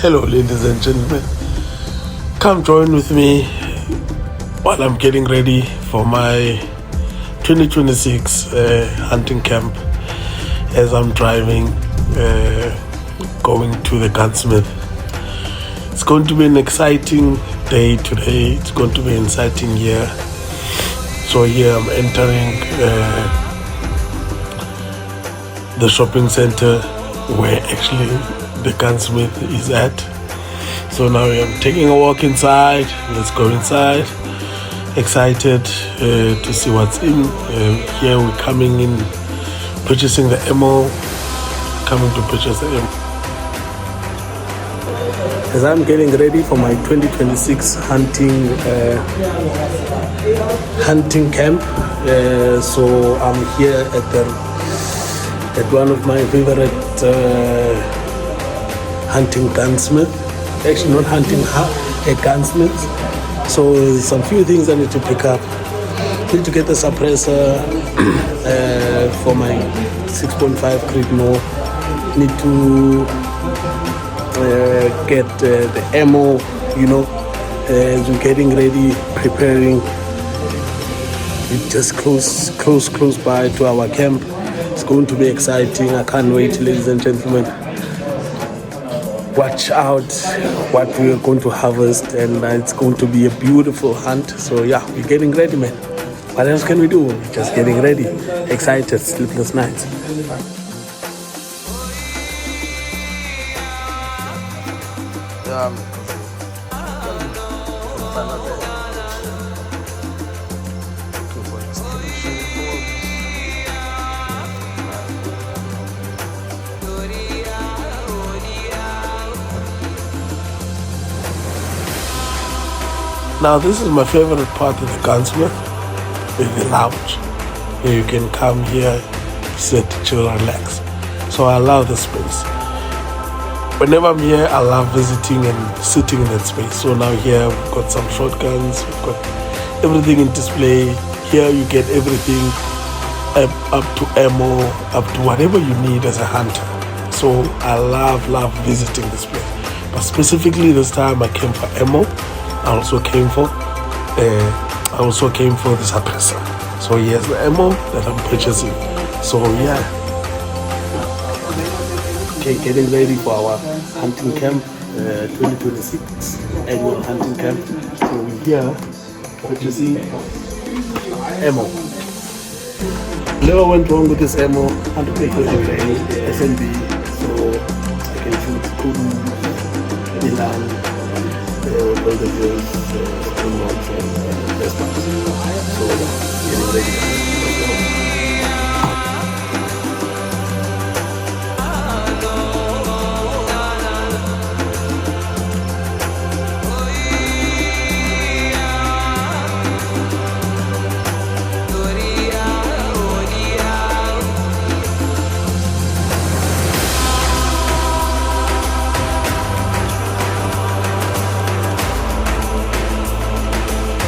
Hello, ladies and gentlemen. Come join with me while I'm getting ready for my 2026 hunting camp as I'm driving, going to the gunsmith. It's going to be an exciting day today. It's going to be an exciting year. So here I'm entering the shopping center where actually the gunsmith is at. So now I'm taking a walk inside. Let's go inside. Excited to see what's in. Here we're coming in, purchasing the ammo. Coming to purchase the ammo. As I'm getting ready for my 2026 hunting camp, so I'm here at one of my favorite hunting gunsmith. Actually, not hunting, a gunsmith. So there's some few things I need to pick up. Need to get the suppressor for my 6.5 Creedmoor. Need to get the ammo, as we're getting ready, preparing. It's just close by to our camp. It's going to be exciting. I can't wait, ladies and gentlemen. Watch out what we are going to harvest, and it's going to be a beautiful hunt. So yeah, we're getting ready, man. What else can we do? We're just getting ready. Excited, sleepless nights. Now this is my favorite part of the gunsmith, is the lounge. Where you can come here, sit, chill, relax. So I love the space. Whenever I'm here, I love visiting and sitting in that space. So now here we've got some shotguns, we've got everything in display. Here you get everything up to ammo, up to whatever you need as a hunter. So I love visiting this place. But specifically this time I came for ammo. I also came for the suppressor. So here's the ammo that I'm purchasing. So yeah. Okay, getting ready for our hunting camp, 2026 annual hunting camp. So we're here purchasing ammo. Never went wrong with this ammo. 100% SMB. So I can shoot Kudu, Ilan, all the girls, and best parts. So getting ready.